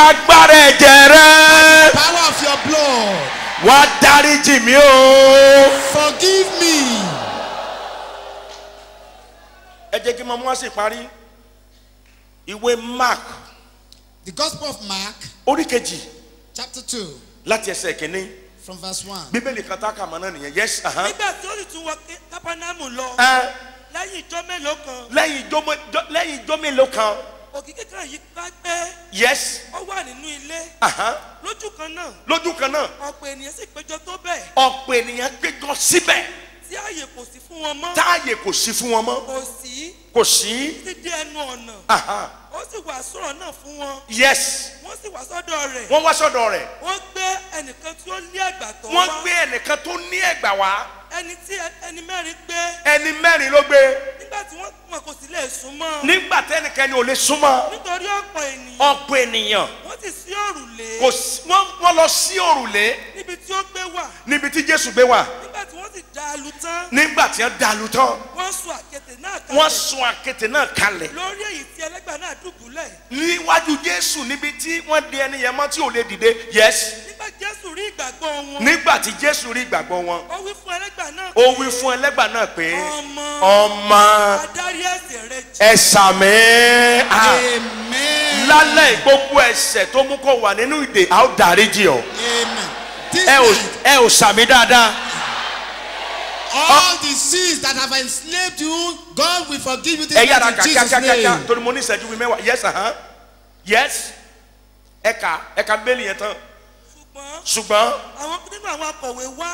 nípa agbára ẹ̀jẹ̀ rẹ. Power of your blood. Wá dáríjì mí o. Forgive me. Ẹ jẹ́ kí mọ́mú wá sí ìparí. Ìwé Mark. The Gospel of Mark. Orí kejì. Chapter 2. Láti ẹsẹ̀ kìíní. From verse 1. Bíbélì kan tá a kà mọ́ náà nìyẹn. Yes. Nígbà tí ó sì tún wọ Kápánámù lọ. Lẹ́yìn ijọ́ mélòó kan. Lẹ́yìn ijọ́ mélòó kan. Òkìkí kan yìí bá gbé. Yes. Ó wà nínú ilé. Lójú kan náà. Lójú kan náà. Ọ̀pọ̀ ènìyàn sì péjọ tó bẹ́ẹ̀. Ọ̀pọ̀ ènìyàn péjọ síbẹ̀. Tí ààyè kò sí fún wọn mọ́. Táàyè kò sí fún wọn mọ́. Kò sí. Kò sí. Títí dé ẹnu ọ̀nà. Ó sì wá sọ̀rọ̀ náà fún wọn. Yes. Wọ́n sì wá sọ́dọ̀ rẹ̀. Wọ́n wá sọ́dọ̀ rẹ̀. Wọ́n gbé ẹnìkan tí ó ní ẹ̀gbà tó wá. Wọ́n gbé ẹnìkan tó ní ẹ̀gbà wá. Ẹni tí ẹni mẹ́rin gbé. Ẹni mẹ́rin ló gbé. Nígbà tí wọ́n kò sì lè súnmọ́. Nígbà tẹ́nikẹ́ni ò lè súnmọ́. Nítorí ọ̀pọ̀ ènìyàn. Ọ̀pọ̀ ènìyàn. Wọ́n sì sí òrùlé. Wọ́n lọ sí òrùlé. Níbi tí ó gbé wà. Níbi tí Jésù gbé wà. Nígbà tí wọ́n sì dá a lu tán. Nígbà tí wọ́n dá a lu tán. Wọ́n sún àkéte náà kalẹ̀. Wọ́n sún àkéte náà kalẹ̀. Lórí èyí tí ẹlẹ́gbà náà dùbúlẹ̀. Níwájú Jésù níbi tí wọ́n di ẹni yẹn mọ́ tí ò lè dìde. Yes. Nígbà Jésù rí ìgbàgbọ́ wọn. Nígbà tí Jésù rí ìgbàgbọ́ wọn. Ó wí fún ẹlẹ́gbà náà. Ó wí fún ẹlẹ́gbà náà pé ọmọ adarí ẹ̀ṣẹ̀ rẹ jì. Ẹ sàmì. Amen. Lálẹ́ gbogbo ẹ̀ṣẹ̀ tó mú kó wà nínú ìdè a ó dáríjì ọ́. Amen. Ẹ ò sàmì dáadáa. All the sins that have enslaved you, God will forgive you. Ẹ yára In kà Jesus' kíákíá name. torí mo ní ìṣẹ́jú mi mẹ́wàá. Yes. Yes. Ẹ kà Bíbélì yẹn tán. Ṣùgbọ́n àwọn nínú àwọn akọ̀wé wá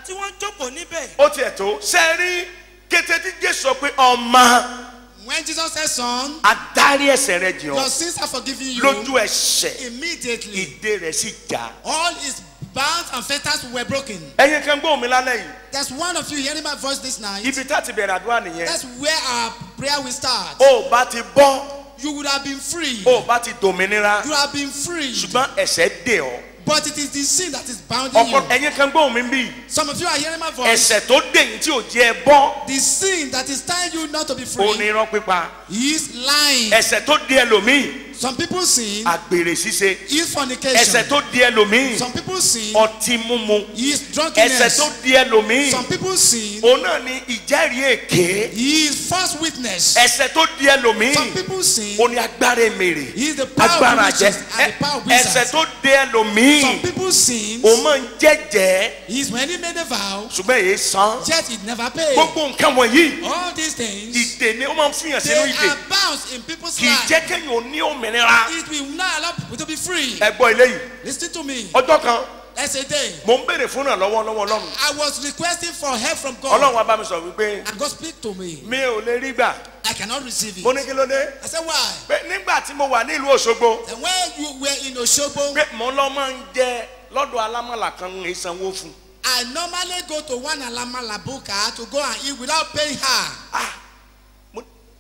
tí wọ́n jókòó níbẹ̀. Ó tiẹ̀ tó ṣe rí kété tí Jésù sọ pé ọmọ. When Jesus said, son, adarí ẹ̀ṣẹ̀ rẹ jì ọ́. your sins are forgiven you. Lójú ẹ̀ṣẹ̀. Immediately. Ìdè rẹ̀ sì já. All his bonds and fetters were broken. Ẹ̀yin kan gbọ́ mi lálẹ́ yìí. There's one of you hearing my voice this night. Ibi tá ti bẹ̀rẹ̀ àdúrà nìyẹn. That's where our prayer will start. Ó bá ti bọ́. You would have been free. Ó bá ti dòmìnira. You have been free. Ṣùgbọ́n ẹ̀ṣẹ̀ dè ọ́. But it is the sin that is bounding you. Ẹ̀yin kan gbọ́ mi bí. Some of you are hearing my voice. Ẹ̀ṣẹ̀ tó dè yín tí ò jẹ́ ẹ bọ́. The sin that is tying you not to be free. Ó ní irọ́ pípa. Is lying. Ẹ̀ṣẹ̀ tó dè ẹlòmíì. Some people sin. Àgbèrè ṣíṣe. Is fornication. Ẹ̀ṣẹ̀ tó dè ẹlòmíì. Some people sin. Ọtí mímu. Is drunkenness. Ẹ̀ṣẹ̀ tó dè ẹlòmíì. Some people sin. Òun náà ni ìjẹ́rìí èké. Is false witness. Ẹ̀ṣẹ̀ tó dè ẹlòmíì. Some people sin. Ó ní agbára èmèrè. Is the power Agbára of jẹ. witches and the power of wizards. Ẹ̀ṣẹ̀ tó dè ẹlòmíì. Some people sin. Ó máa ń jẹ́jẹ́. Is when he made a vow. Ṣùgbọ́n èyí san. Yet it never paid. Gbogbo nǹkan wọ̀nyí. All these things. Ìdè ni ó máa ń fìyàn They sínú ìdè. are bound in people's Kì í lives. jẹ́ kéèyàn ò ní òmìnira. It will not allow people to be free. Ẹ gbọ́ eléyìí. Listen to me. Ọjọ́ kan Let's say day. mò ń béèrè fún ìrànlọ́wọ́ lọ́wọ́ Ọlọ́run. I was requesting for help from God. Ọlọ́run wá bá mi sọ wípé And God speak to me. mi ò lè rí gbà. I cannot receive it. Mo ní kí ló dé? I said, why? Pé nígbà tí mo wà ní ìlú Òṣogbo. And when you were in Osogbo, Pé mo lọ máa ń jẹ lọ́dọ̀ alámọ̀là kan ń sanwó fún. I normally go to one Alamala Buka to go and eat without paying her.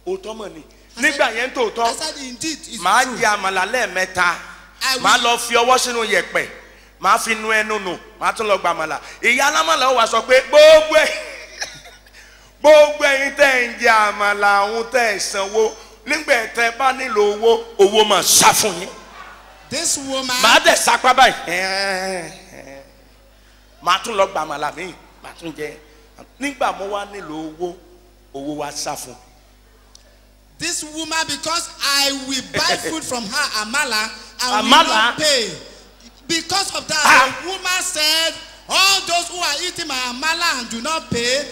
Òótọ́ mọ̀ ni. Nígbà yẹn I tòótọ́. said, indeed, it's Màá true. jẹ àmàlà lẹ́ẹ̀mẹ́ta. I will- Màá lọ fi ọwọ́ sínú yẹ̀pẹ̀. Màá fi nu ẹnu nù. Màá tún lọ gba àmàlà. Ìyá alámọ̀là ó wá sọ pé gbogbo ẹ̀yin tẹ́ ń jẹ àmàlà òun tẹ́ ẹ̀ sanwó. Nígbà tẹ́ bá nílò owó máa sá fún yín. This woman, Màá dẹ̀ sapá báyìí. Màá tún lọ gba àmàlà míì. Màá tún jẹ. Nígbà mo wá nílò owó wá sá fún. this woman, because I will buy food from her, Amala, and will Amala? not pay. Because of that, the woman said, all those who are eating my Amala and do not pay,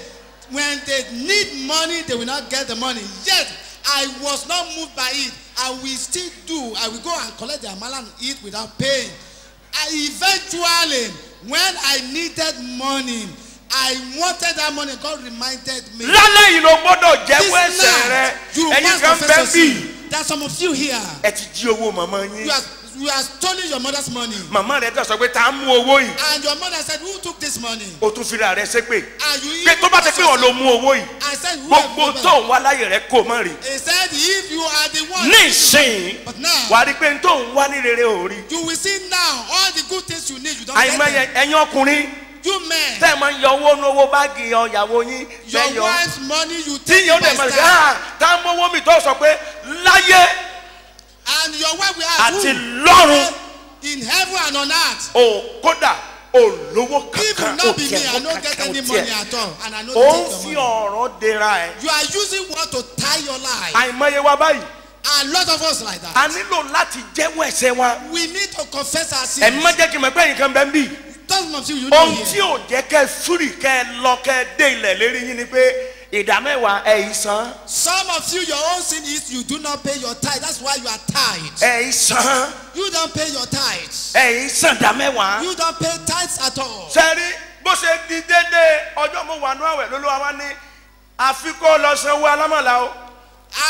when they need money, they will not get the money. Yet, I was not moved by it. I will still do. I will go and collect the Amala and eat without paying. Eventually, when I needed money, I wanted that money. God reminded me. Lálẹ́ yìí ló gbọ́dọ̀ This jẹ́wọ́ ẹ̀ṣẹ̀ rẹ. night, you Ẹ̀yin must kan confess bẹ́ẹ̀ your bí. sin. There are some of you here. Ẹ ti jí owó màmá yín. You are stealing your mother's money. Màmá rẹ̀ dẹ̀ sọ pé ta mú owó yìí. And your mother said, who took this money? O tún fira rẹ̀ ṣépè. And you Pé even tó bá ti pé wọn ló mú owó yìí. I said, who Gbogbo have tó you ń wá láyè rẹ̀ kò mọ́ rí. He said, if you are the one. Ní ìsìn, But now, wà á rí pé tó ń wá ní rere ò rí. you will see now all the good things you need. You don't get Àìmọye them. ẹ̀yin ọkùnrin You men, tẹ́ ẹ̀ máa ń yọ owó ní owó báàgì ìyàwó yín. your wife's money, you Tí take yóò it by dẹ̀ mọ̀ style. sí tá a mú owó mi tó sọ pé láyé And your wife will have àti who? lọ́run. In heaven and on earth. O kódà olówó If kankan not o be me, I don't get any money at all. And I know o they ń take fi your money. ọ̀rọ̀ dera ẹ̀. You are using what to tie your life. àìmọye wa báyìí. A lot of us like that. a nílò láti jẹ́wọ́ ẹ̀ṣẹ̀ wa. We need to confess our sins. ẹ̀mí má jẹ́ kí n mọ̀ pé nǹkan bẹ́ẹ̀ ń bì. Some of you know ohun tí here. ò jẹ́ kẹ́ fúrì kẹ́ lọ kẹ́ dé ilẹ̀ lérí yín ni pé ìdá mẹ́wàá ẹ̀yìn san. Some of you, your own sin is you do not pay your tithe. That's why you are tied. ẹ̀yìn san. You don't pay your tithes. ẹ̀yìn san ìdá mẹ́wàá. You don't pay tithes at all. sẹ́rí bó ṣe di dédé ọjọ́ mo wà ní àwẹ̀ lólúwa wá ní àfikún lọ sanwó alámọ̀lá o.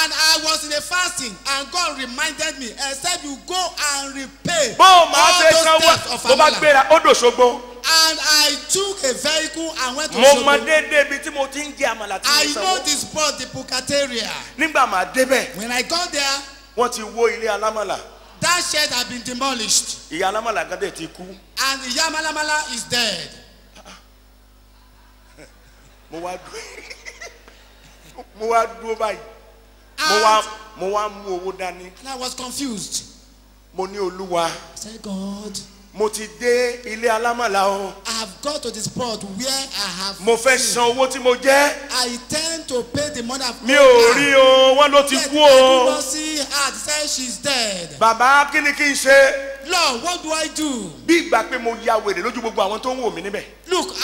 And I was in a fasting, and God reminded me, except you go and repay bó o máa all ṣe those sanwó debts of bó bá Amala. gbéra ó dòṣogbo. And I took a vehicle and went to mo mọ Osogbo. dédé ibi tí mo ti ń jẹ àmàlà tí I mo know sanwó. this spot, the Pucateria. nígbà máa débẹ̀ When I got there, wọ́n ti wó ilé alámọ̀là. that shed had been demolished, ìyá alámọ̀là kan dẹ̀ ti kú. and Iyamalamala is dead. mo wá dúró báyìí. And, mo wá mú owó dání. and I was confused. mo ní olúwa I said, God, mo ti dé ilé alámọ̀lá o. I have got to the spot where I have. mo fẹ́ san owó tí mo jẹ́. I intend to pay the money I've mi ò rí o wọ́n ló ti Yet kú I do o. not see her. They say she's dead. bàbá kí ni kí n ṣe. Lord, what do I do? bí ìgbà pé mo ya wèrè lójú gbogbo àwọn tó ń wò mí níbẹ̀. Look,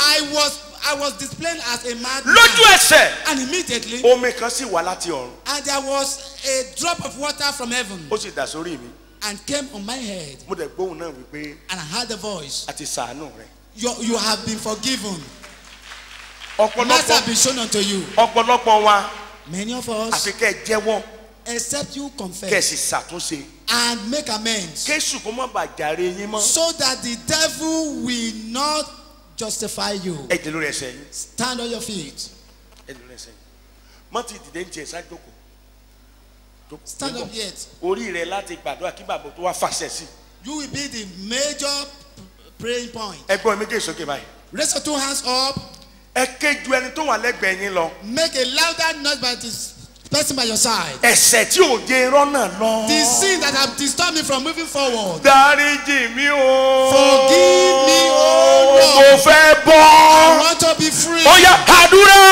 I was displayed as a madman. lójú ẹsẹ̀ And immediately, omi kan sì wá láti ọ̀run. and there was a drop of water from heaven ó sì dà sórí mi. and came on my head. mo dẹ̀ gbóhùn náà wípé And I heard the voice. a ti ṣàánú rẹ̀. You have been forgiven. Mercy have been shown unto you. ọ̀pọ̀lọpọ̀ wa Many of us, àfi kẹ́ ẹ jẹ́wọ́ except you kẹ́ ẹ confess sì ṣàtúnṣe. and make amends, kéṣù kó má bàa jàre yín mọ́. so that the devil will not justify you. ẹ jẹ́ lórí ẹsẹ̀ yín. Stand on your feet. ẹ jẹ́ lórí ẹsẹ̀ yín. mọ́tì dìde ń jẹ ìsájókòó. Stand up yet. orí rẹ láti gbàdúrà kí bàbá tó wá fàṣẹ sí. You will be the major praying point. ẹgbọ́n méjèèjì sókè báyìí. Raise your two hands up. ẹ ké ju ẹni tó wà lẹ́gbẹ̀ẹ́ yín lọ. Make a louder noise by this person by your side. ẹ̀ṣẹ̀ tí ò jẹ irọ́ náà lọ. The sin that have disturbed me from moving forward. dáríjì mi o. Forgive me, O mo Lord. fẹ́ I bọ́. want to be free. ó yá àdúrà.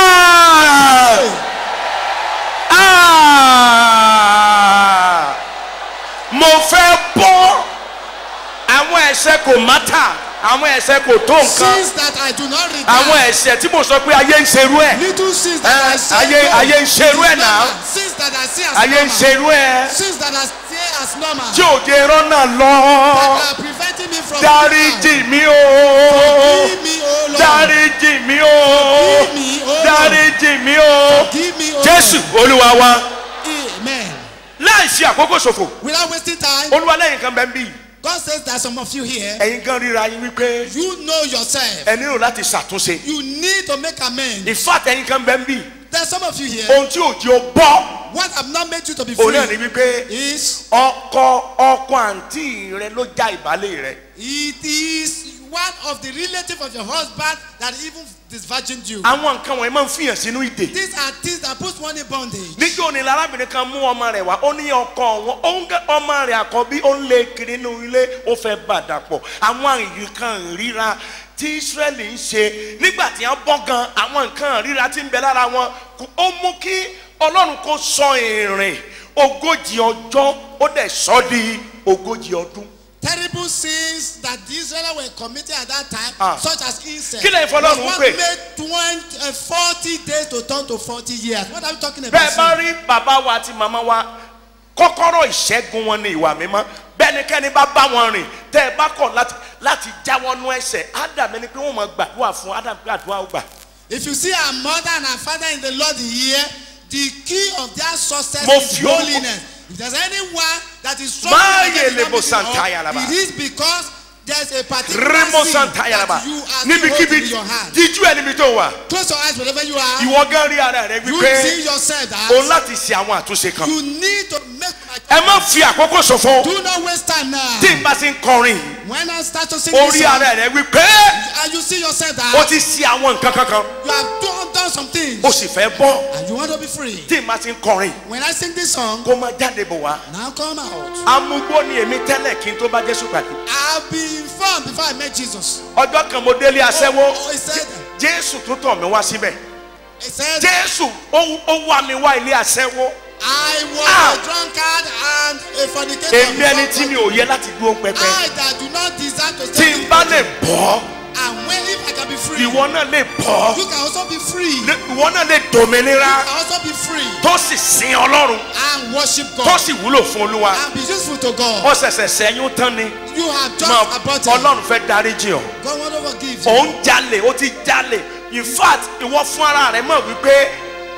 mo fẹ́ bọ́. àwọn ẹ̀ṣẹ̀ kò mátà. àwọn ẹ̀ṣẹ̀ kò tó nǹkan. Sins that I do not àwọn regret. ẹ̀ṣẹ̀ tí mo sọ pé ayé ń ṣerú ẹ̀. Little sins that I say. ayé ń ṣerú ẹ̀ náà. Sins that I see as ayé ń normal. ṣerú ẹ̀. Sins that I see as normal. tí ò jẹ irọ́ náà lọ. That are preventing me from. dáríjì mi o. Forgive me, O Lord. dáríjì mi o. Forgive me, O Lord. dáríjì mi o. Forgive me, O jésù olúwa wa. Amen. láì ṣe àkókò ṣòfò. Without wasting time, olúwa lẹ́yìn kan bẹ́ẹ̀ ń bí. God says that some of you here, ẹ̀yin gan ríra yín wípé you know yourself. ẹ nílò láti ṣàtúnṣe. You need to make amends. in fact ẹ̀yin kan bẹ́ẹ̀ ń bí. There's some of you here, ohun tí ò jẹ́ o bọ́. what have not made you to be òun náà ní free wípé is ọkọ àǹtí rẹ ló já ìbálẹ̀ rẹ. it is one of the relatives of your husband that even disvirgined you. àwọn nǹkan wọ̀nyí máa ń fìyàn sínú ìdè. These are things that put one in bondage. níjó ni lárábìnrin kan mú ọmọ rẹ̀ wá ó ní ọkọ wọn ọmọ rẹ̀ àkọ́bí ó ń lé kiri nínú ilé ó fẹ́ bàdàpọ̀ àwọn nǹkan ríra tí Ísírẹ́lì ń ṣe nígbà tí wọ́n bọ́ gan àwọn nǹkan ríra tí ń bẹ lára wọn ó mú kí Ọlọ́run kó sọ ìrìn 40 ọjọ́ ó dẹ̀ sọ di 40 ọdún. Terrible sins that the Israelites were committing at that time, such as incest. Kí lè fọlọ́run was pè? what made 40 days to turn to 40 years. What are we talking about? bẹ́ẹ̀ bá rí bàbá wa àti màmá wa kọ́kọ́rọ́ ìṣẹ́gun wọn ní ìwà mímọ́ bẹ́ẹ̀nikẹ́ni bá bá wọn rìn tẹ́ ẹ bá kọ̀ láti jáwọ́ nú ẹ̀ṣẹ̀ Ádámù ẹni pé wọ́n máa gbàdúrà fún Ádámù gbàdúrà ó gbà. If you see our mother and our father in the Lord here, the key of their success Mo is fi orúkọ- holiness. If there's anyone that is Máa struggling yè against lebo the knowledge Santaya of, laba. it is because there's a particular Remo sin Santaya laba that you are still níbikíbi holding in your hand. díjú ẹ níbi tó wà Close your eyes wherever you are. ìwọ gan rí ara rẹ You wípé see yourself òun that láti ṣe àwọn àtúnṣe kan. you need to make ẹ má fi àkókò ṣòfò do not waste time now. tí n bá ti ń kọrin When I start to sing orí this song, ara rẹ wípé and you see yourself ó that ti ṣe àwọn nǹkan kankan you have done done some things. ó sì fẹ́ bọ́. And you want to be free. tí n bá ti ń kọrin. When I sing this song, kó máa jáde bọ̀ wá. now come out. amúgbó ni èmi tẹ́lẹ̀ kí n tó bá Jésù pàdé. I'll be informed before I met Jesus. ọjọ́ kan mo délé aṣẹ́wó. He said, Jésù tó tọ̀ mí wá síbẹ̀. he said, Jésù ó wá mi wá ilé aṣẹ́wó. I was a drunkard and a fornicator. èmi ẹni tí mi ò yẹ láti dúró pẹpẹ. I that do not desire to tí stay. n bá lè bọ́. And when if I can be free, ìwọ náà lè bọ́. you can also be free. You ìwọ náà lè dòmìnira. can also be free tó sì sin Ọlọ́run. and worship tó God sì wúlò fún Olúwa. and be useful to God. ó ṣẹ̀ṣẹ̀ sẹ́yún tán ni. You have just Mọ aborted. Ọlọ́run fẹ́ dáríjì ọ́. God won't forgive you. òun jalè ó ti jalè. In fact ìwọ fún ara rẹ mọ̀ wípé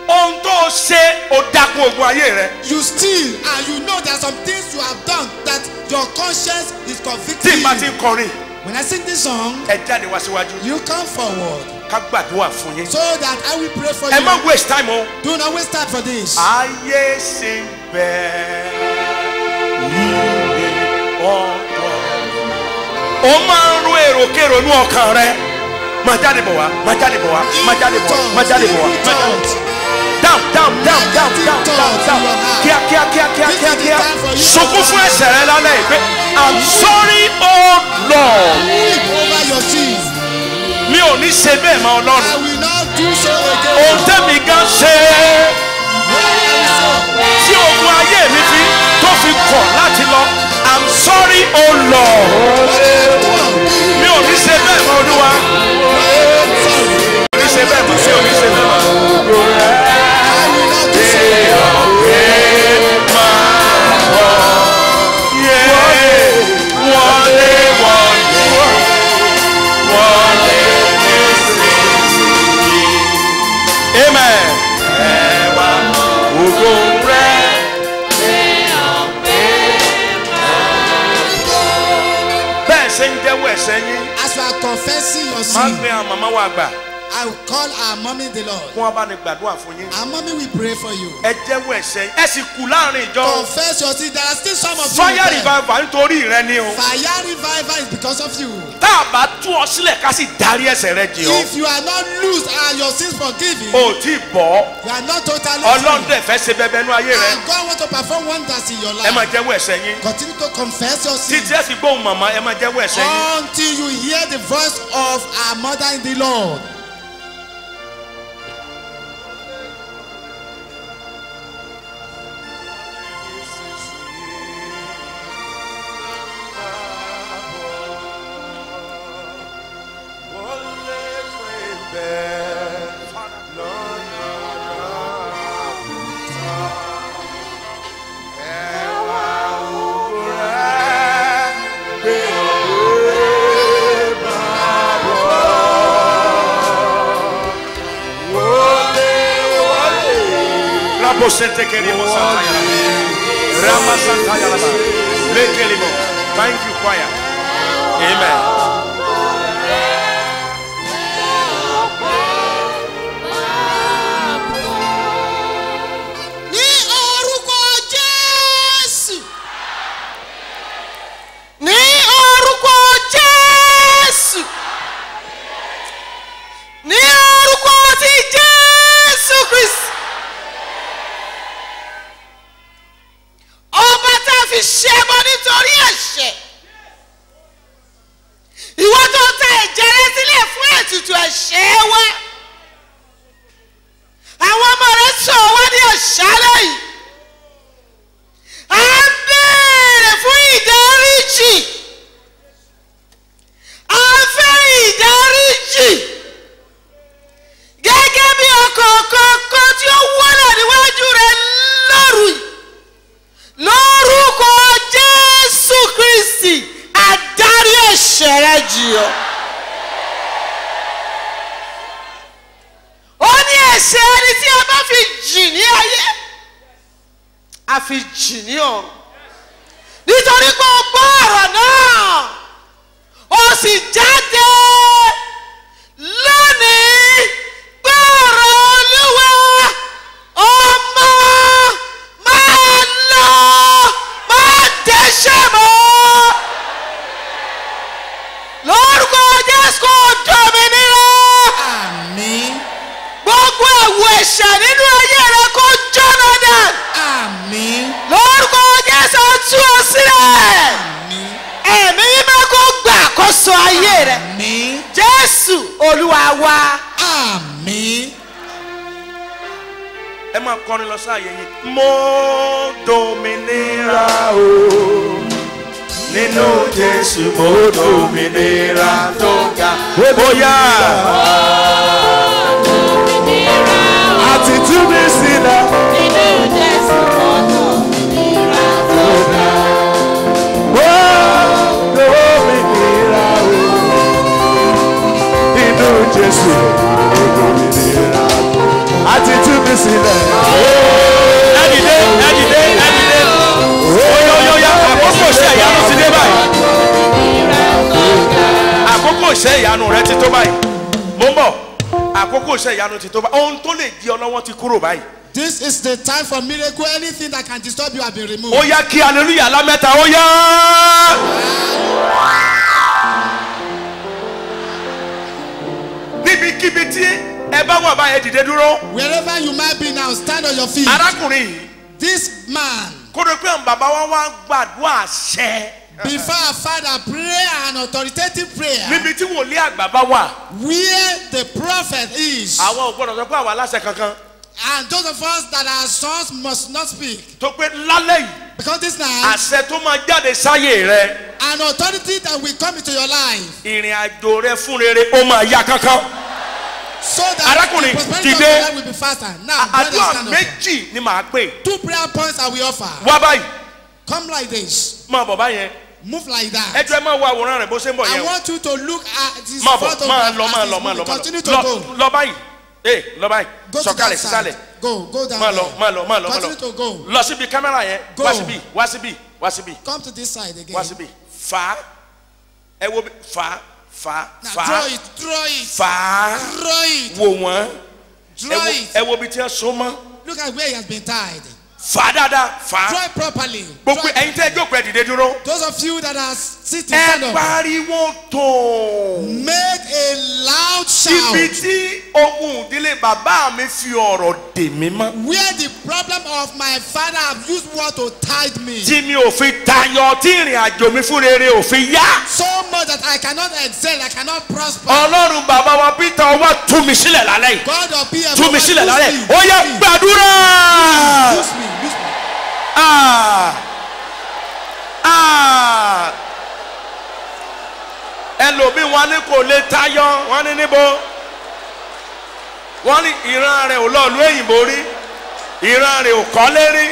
ohun tó ṣe ó dákun ogun ayé rẹ. You steal and you know there are some things you have done that your conscience is tí convicting n bá ti you. ń kọrin When I sing this song, ẹ jáde wá síwájú. you come forward ká gbàdúrà fún yín. so that I will pray for ẹ má you. waste time o. Do not waste time for this. ayé ṣe ń bẹ ìwé ọ̀dọ́. ó máa ń ro èròkèrò ní ọkàn rẹ. máa jáde bọ̀ wá máa jáde bọ̀ wá máa jáde bọ̀ wá máa jáde bọ̀ wá. down kíá. sunkún fún ẹ̀ṣẹ̀ rẹ lálẹ́ ìpè I'm sorry oh Lord. Weep over your sins. mi ò ní ṣe bẹ́ẹ̀ mọ́ I Ọlọ́run. will not do so again. ohun tẹ́mi gan ṣe tí ogun ayé mi tó fi kọ̀ láti lọ I'm sorry oh Lord. mi ò ní ṣe bẹ́ẹ̀ mọ́ Olúwa. mi ò ní ṣe bẹ́ẹ̀ mọ́. Amen. bẹ́ẹ̀ ṣe ń jẹ́wọ́ ẹ̀ṣẹ̀ yín. As you are confessing your máa ń sin, gbé àwọn màmá wa gbà. I will call our mommy the Lord. kí wọ́n bá ní gbàdúrà fún yín. Our mommy will pray for you. ẹ jẹ́wọ́ ẹ̀ṣẹ̀ yín. ẹ sì kù láàrin ìjọ. Confess your sin. There are still some of you. fire there. revival nítorí rẹ ni o. Fire revival is because of you. tá a bá tú ọ sílẹ̀ ká sì darí ẹ̀ṣẹ̀ rẹ jì ọ́. If you are not loose and your sins forgiven, o tí bọ́. you are not totally Ọlọ́run free. dẹ̀ fẹ́ ṣe bẹbẹ nú ayé rẹ. And God wants to perform wonders in your ẹ máa life. jẹ́wọ́ ẹ̀ṣẹ̀ yín. Continue to confess your sin títí ẹ fi gbóhùn màmá ẹ máa jẹ́wọ́ ẹ̀ṣẹ̀ yín. until you hear the voice of our mother in the Lord. Thank you, choir. Amen. Ní orúkọ Jésù. Ní orúkọ Jésù. Ní orúkọ ti Jésù Kristi. Ọba tá a fi ṣẹbọ nítorí ẹ̀ṣẹ̀. Ìwọ tó ta ẹ̀jẹ̀ rẹ sílẹ̀ fún ètùtù ẹ̀ṣẹ̀ wa. Àwọn ọmọ rẹ sọ wá ní àṣálẹ́ yìí. À ń béèrè fún ìdáríjì. À ń fẹ́ ìdáríjì. Gẹ́gẹ́ bí ọkọ̀ kọ̀ọ̀kan tí ó wọlé níwájú rẹ lóru yìí. Lórúkọ Jésù Kristi, àdárí ẹ̀ṣẹ̀ rẹ jì ọ́. Ó ní ẹ̀ṣẹ̀ ẹni tí a bá fi jì ní ayé, a fi jì ní ọ̀run. Nítorí pé o gbọ́ ọ̀rọ̀ náà, o sì jáde lónìí gbọ́ ọ̀rọ̀ Olúwa. Ọmọ máa lọ, máa dẹ́ṣẹ̀ mọ́. Lórúkọ Jésù kò dòmìnira. Àmín. Gbogbo ayé rẹ. Àmín. Jésù Olúwa wa. Àmín. ẹ máa kọrin lọ sáàyè yìí. mo dòmìnira o nínú Jésù mo dòmìnira tó ga. bóyá àti tú mi sílẹ̀. Nínú Jésù mo dòmìnira tó ga. mo dòmìnira o nínú Jésù mo dòmìnira àti tú mi sílẹ̀. ẹ dìde ẹ dìde ẹ dìde. oyoyoya àkókò iṣẹ́ ìyanu ti dé báyìí. àkókò iṣẹ́ ìyanu rẹ ti tó báyìí. mo ń bọ̀ àkókò iṣẹ́ ìyanu ti tó báyìí. ohun tó lè di ọ lọ́wọ́ ti kúrò báyìí. This is the time for miracle. Anything that can disturb you have been removed. ó yá kí hallelujah lámẹ́ta ó yá. níbikíbi tí ẹ bá wà báyẹn dìde dúró. Wherever you might be now, stand on your feet. arákùnrin yìí This man, kó ló pé àwọn bàbá wa wá gbàdúrà àṣẹ. before our father pray an authoritative prayer, níbi tí wòlíì àgbà bá wà. where the prophet is, àwọn ò gbọdọ̀ sọ pé àwọn aláṣẹ kankan. and those of us that are sons must not speak. tó pé lálẹ́ yìí Because this night, àṣẹ tó máa jáde sáyé rẹ. an authority that will come into your life, ìrìn àjò rẹ fún rere ó máa yá kankan. so that Arákùnrin, the prosperity of dìde. your life will be faster. Now, brothers, àdúrà stand up. méjì ni màá pè. 2 prayer points that we offer. wá báyìí Come like this. máa bọ̀ báyẹn. Move like ẹ that. jẹ́ máa wo àwòrán rẹ̀ bó ṣe ń bọ̀ I yẹn o. want you to look at this máa bọ̀ front of máa us lọ as máa he's lọ máa moving. lọ máa Continue to go. lọ báyìí. lọ báyìí Go to sọ̀kalẹ̀ that side. sísàlẹ̀. Go down máa lọ there. máa lọ máa lọ máa Continue to go. lọ. lọ síbi kámẹ́rà yẹn. Go. wá síbí wá síbí wá síbí Come to this side again. wá síbí. fà á ẹ wo bí fà á fà á Now fà draw á it, draw it, fà á draw it, wò wọ́n. draw it. ẹ wo bí tí wọ́n so mọ́. Look at where he has been tied. fà á dáadáa fà á. Draw it properly. gbogbo Draw it. ẹ̀yin tẹ́ ẹ jókòó ẹ dìde dúró. Those of you that are sitting, stand ẹ up. pariwo tó. Make a loud ibi shout. tí ogun ìdílé bàbá mi fi ọ̀rọ̀ dè mí mọ́. Where the problem of my father have used word to tide me. tí mi ò fi tayọ tí ìrìn àjò mi fún rere ò fi yá. So much that I cannot excel, I cannot prosper. ọlọ́run bàbá wa Peter ọwọ́ tú mi sílẹ̀ lálẹ́ yìí. God of PF, tú mi sílẹ̀ lálẹ́ yìí. ó yẹ use gbàdúrà. me, use me. ẹlòmíì wọn ní kò lè tayọ wọn ní níbo. wọ́n ní ìran rẹ̀ ò lọ́ọ̀lú èyìnbó rí. ìran rẹ̀ ò kọ́lé rí.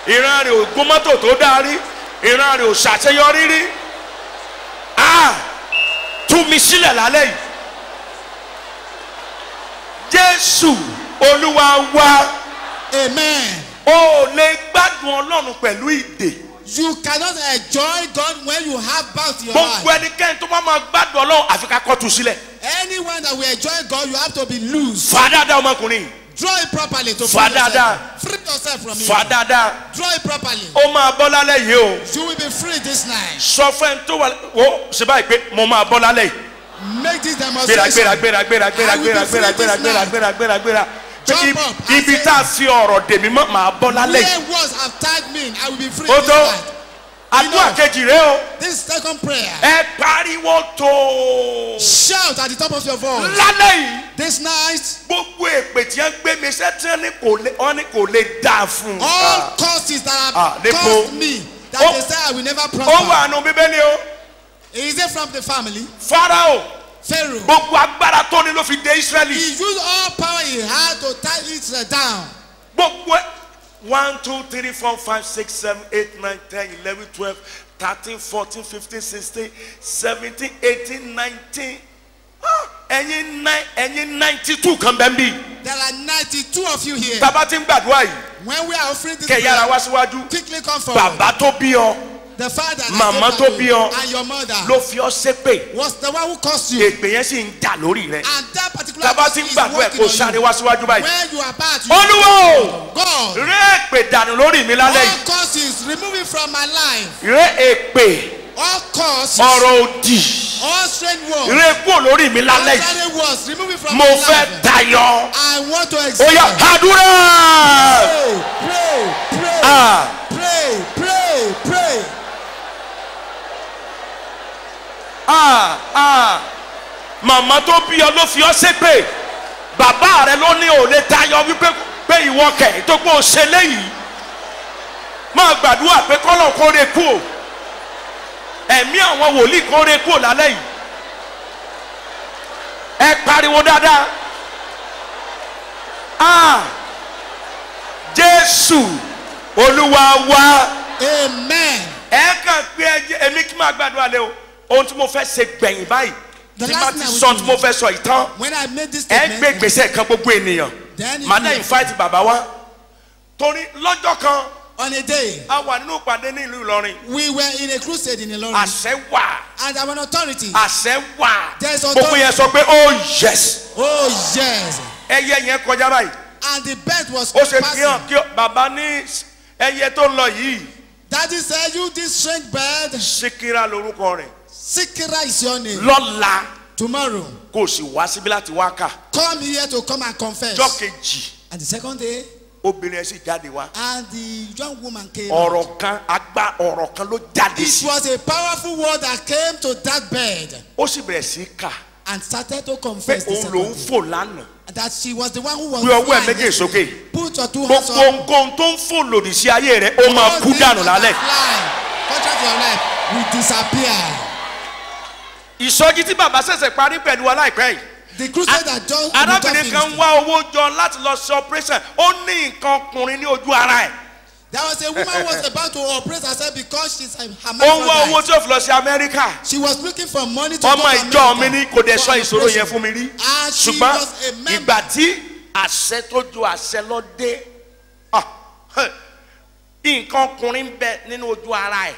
ìran rẹ̀ ò gún mọ́tò tó dáa rí. ìran rẹ̀ ò ṣàṣeyọrí rí. tú mi sílẹ̀ lálẹ́ yìí. Jésù Olúwa wa. Amen. o lè gbádùn Ọlọ́run pẹ̀lú ìdè. You cannot enjoy God when you have bound to your gbogbo life. ẹnikẹ́ni tó bá máa gbádùn Ọlọ́run àfi ká kọ́ tu sílẹ̀. Anyone that will enjoy God, you have to be loose. fà dáadáa ọmọkùnrin. Draw it properly to free Fadada. yourself. Free yourself from it. fà dáadáa. Draw it properly. ó máa bọ́ lálẹ́ yìí o. You will be free this night. sọ fún ẹni tó wà wo ṣe báyìí pé mo máa bọ́ lálẹ́ yìí. Make this gbéra demonstration. gbéra gbéra gbéra gbéra I will be gbéra free gbéra this gbéra gbéra night. gbéra gbéra gbéra. Jump up. I ibi say- tá a fi ọ̀rọ̀ dèmí mọ́ màá bọ́ lálẹ́ Where yìí. words have tied me, I will be free ó this tó night. àdúrà kejì rẹ o. This second prayer. ẹ pariwo tó. Shout at the top of your voice. lálẹ́ yìí. This night, gbogbo èpè tí wọ́n gbé mi sẹ́ tí wọ́n ní kò lè dáa fún un. all causes that have Níbo? caused me, that Oh. they say I will never ó prosper. wà nù bíbélì o. Is it from the family? Fáráò Pharaoh. gbogbo agbára tó ní ló fi dé Ísírẹ́lì. He used all power he had to tie Israel down. gbogbo 1 2 3 4 5 6 7 8 9 10 11 12 13 14 15 16 17 18 19 ẹ̀yin 92 kan bẹ́ẹ̀ bí. There are 92 of you here. bàbá tí ń gbàdúrà yìí When we are offering this kẹ̀yàrá wá prayer, síwájú. quickly come forward. bàbá tó bí ọ The father that Màmá gave tó birth bí to ọ you and your mother ló fi ọ ṣépè. was the one who caused you. èpè yẹn sì ń jà lórí rẹ. And that particular bàbá person tí ń is gbàdúrà ẹ̀ working kó on sáré you. wá síwájú báyìí. When you are bad, you Olúwa o God. ré èpè dànù lórí mi lálẹ́ All yìí. causes, remove it from my life. ré èpè All causes, ọ̀rọ̀ òdì. all strange words, ré kúrò lórí mi all lálẹ́ yìí. strange words, remove it from mo my fẹ́ life. tayọ. I want to ó excel. yá àdúrà. Pray, pray, Ah. pray, pray, pray. màmá tó bí ọ ló fi ọ ṣépè bàbá rẹ ló ní ò lè tayọ wípé pé ìwọ kẹ tó pé o ṣe léyìí máa gbàdúrà pé kọ́lọ̀ kó rè kú o ẹ̀mí àwọn wòlíì kó rè kú o lálẹ́ yìí ẹ pariwo dáadáa Jésù Olúwa wa. Amen. ẹ kàn pé èmi kí máa gbàdúrà lé o ohun tí mo fẹ́ ṣe gbẹ̀yìn báyìí tí má ti sọ tí mo fẹ́ sọ ìtàn When I made this ẹ statement, gbé gbèsè kan gbogbo ènìyàn màá dẹ́ invite bàbá wa torí lọ́jọ́ kan on a day, a wà nínú ìpàdé ní ìlú Ìlọrin we were in a crusade in Ilorin, àṣẹ wà and I'm an authority. àṣẹ wà There's gbogbo authority. yẹn sọ pé oh yes Oh yes. ẹyẹ yẹn kọjá báyìí And the bird was ó ṣe fi hàn passing. kí bàbá ní ẹyẹ tó ń lọ yìí Daddy said, you this strange bird, Síkírà lórúkọ rẹ̀ Sikira is your name. lọ́la Tomorrow, kò sì wá síbí láti wá kà come here to come and confess. ọjọ́ kejì And the second day, obìnrin ẹ sì jáde wá and the young woman came out. ọ̀rọ̀ kan ló jáde It sí was a powerful word that came to that bird ó sì bẹ̀rẹ̀ sí kà and started to pé confess the òun lòún second day. fò lánàá That she was the one who was gbé ọwọ́ ẹ̀ flying méjèèjì yesterday. sókè Put your two hands gbogbo up. nǹkan tó ń fò lòdì sí ayé rẹ ó máa All kú things dànù that lálẹ́. fly, contrary to your life, will disappear. ìsọjí tí bàbá ṣẹ̀ṣẹ̀ parí pẹ̀lú wa láìpẹ́ yìí The crusade that just arábìnrin kan wá owó jọ láti lọ sí operation ó ní nǹkan ọkùnrin ní ojú ara ẹ̀ There was a woman who was about to operate herself because she's a ó ń wá owó hermaphrodite. tí ó fi lọ sí Amẹ́ríkà She was looking for money to ọmọ go to ìjọ mi ní America kò dẹ̀ for sọ ìṣòro yẹn operation. fún mi rí And she ṣùgbọ́n was a member. ìgbà tí àṣẹ tó ju àṣẹ lọ dé nǹkan ọkùnrin ń bẹ nínú ojú ara ẹ̀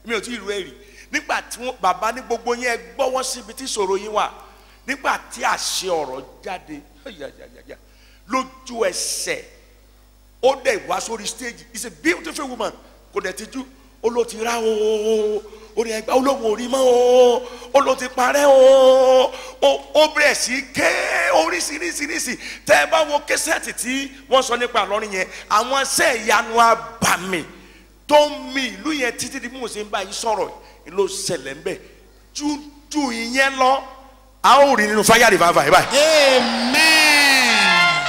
mi ò tí ì rú èrì nígbà tí bàbá ní gbogbo yẹn gbọ́wọ́ síbi tí ìṣòro yín wà nígbà tí àṣẹ ọ̀rọ̀ jáde lójú ẹsẹ̀ ó dẹ̀ wá sórí stage is a beautiful woman kò dẹ̀ tijú ó ló ti rá o ó ní ẹgbẹ́ olóhùn orí mọ́ o ó ló ti parẹ́ o ó bẹ̀rẹ̀ sí ké oríṣiríṣiríṣi tẹ́ ẹ bá wo kẹsẹ́ẹ̀tì tí wọ́n sọ nípa Ìlọrin yẹn àwọn iṣẹ́ ìyanu abàmì tó ń mi ìlú yẹn títí di bí mo ṣe ń bá yín sọ̀rọ̀ ló ṣẹlẹ̀ ń bẹ̀ ju ìyẹn lọ a ó rí nínú fire revival báyìí. Amen.